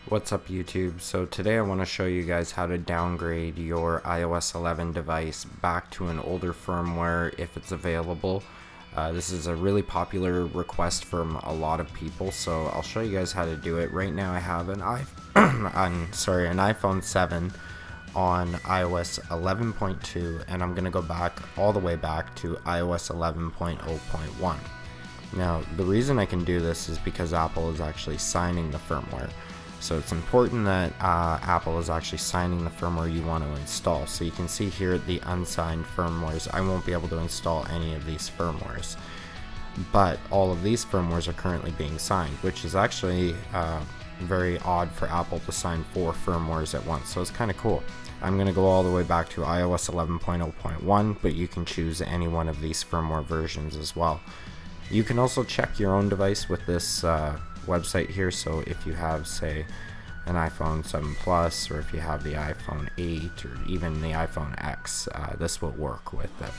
What's up YouTube? So today I want to show you guys how to downgrade your iOS 11 device back to an older firmware if it's available. This is a really popular request from a lot of people, so I'll show you guys how to do it. Right now I have an iPhone 7 on iOS 11.2 and I'm going to go back all the way back to iOS 11.0.1. Now the reason I can do this is because Apple is actually signing the firmware. So it's important that Apple is actually signing the firmware you want to install. So you can see here the unsigned firmwares. I won't be able to install any of these firmwares, but all of these firmwares are currently being signed, which is actually very odd for Apple to sign 4 firmwares at once. So it's kind of cool. I'm going to go all the way back to iOS 11.0.1, but you can choose any one of these firmware versions as well. You can also check your own device with this website here. So if you have, say, an iPhone 7 Plus, or if you have the iPhone 8 or even the iPhone X, this will work with it.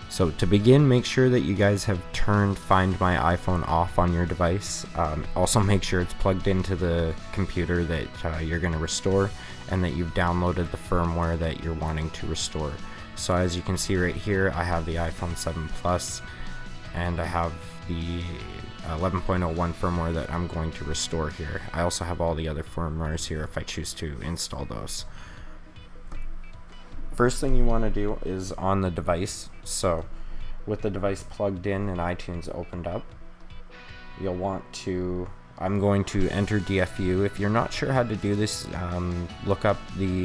So to begin, make sure that you guys have turned Find My iPhone off on your device. Also make sure it's plugged into the computer that you're going to restore, and that you've downloaded the firmware that you're wanting to restore. So as you can see right here, I have the iPhone 7 Plus and I have the 11.01 firmware that I'm going to restore here. I also have all the other firmwares here if I choose to install those. First thing you want to do is on the device. So with the device plugged in and iTunes opened up, you'll want to, I'm going to enter DFU. If you're not sure how to do this, look up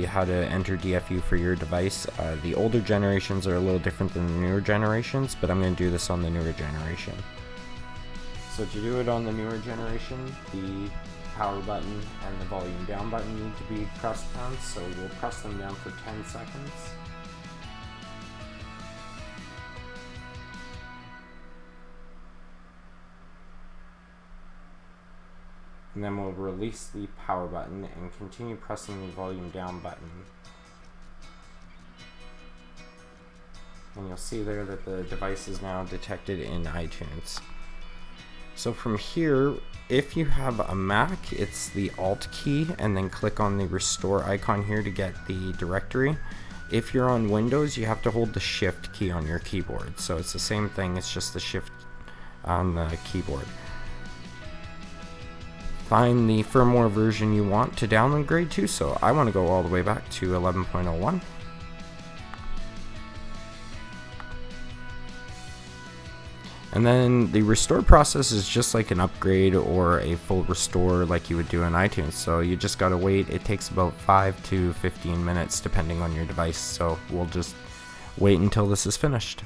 how to enter DFU for your device. The older generations are a little different than the newer generations, but I'm going to do this on the newer generation. So to do it on the newer generation, the power button and the volume down button need to be pressed down, so we'll press them down for 10 seconds. And then we'll release the power button and continue pressing the volume down button. And you'll see there that the device is now detected in iTunes. So from here, if you have a Mac, it's the Alt key and then click on the restore icon here to get the directory. If you're on Windows, you have to hold the Shift key on your keyboard. So it's the same thing, it's just the Shift on the keyboard. Find the firmware version you want to downgrade to. So I want to go all the way back to 11.01. And then the restore process is just like an upgrade or a full restore like you would do in iTunes. So you just gotta wait. It takes about 5 to 15 minutes depending on your device. So we'll just wait until this is finished.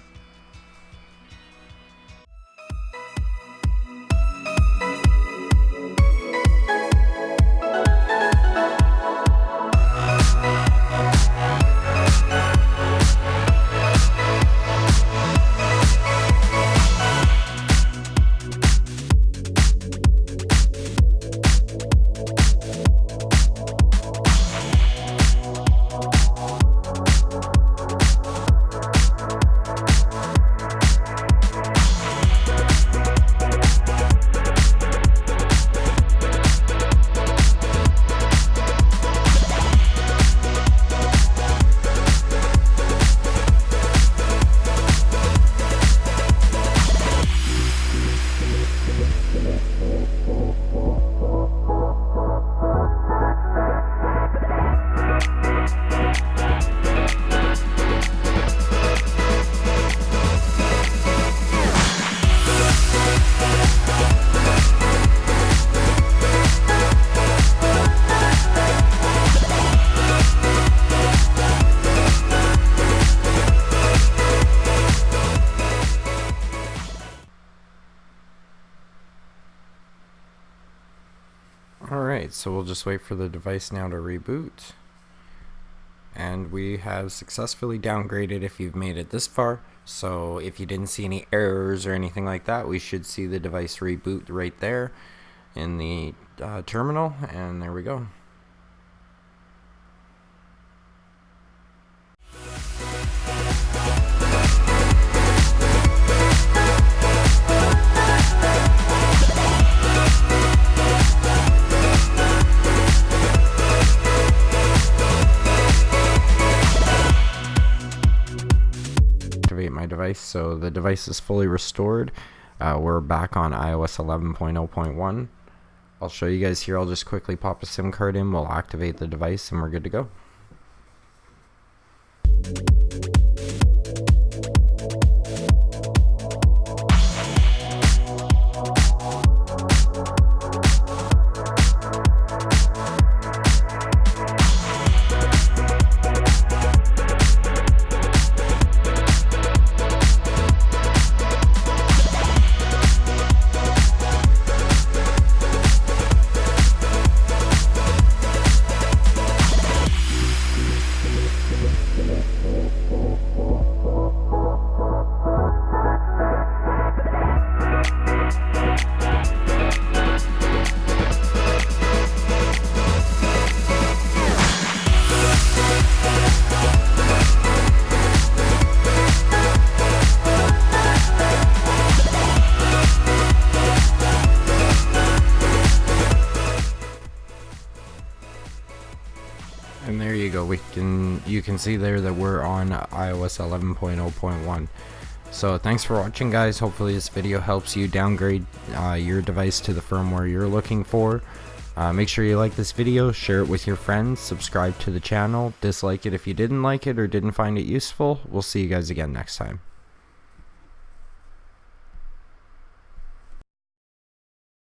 Alright, so we'll just wait for the device now to reboot. And we have successfully downgraded if you've made it this far. So if you didn't see any errors or anything like that, we should see the device reboot right there in the terminal, and there we go. device. So the device is fully restored. We're back on iOS 11.0.1. I'll show you guys here. I'll just quickly pop a SIM card in, we'll activate the device, and we're good to go. And there you go, you can see there that we're on iOS 11.0.1. So thanks for watching, guys. Hopefully this video helps you downgrade your device to the firmware you're looking for. Make sure you like this video, share it with your friends, subscribe to the channel, dislike it if you didn't like it or didn't find it useful. We'll see you guys again next time.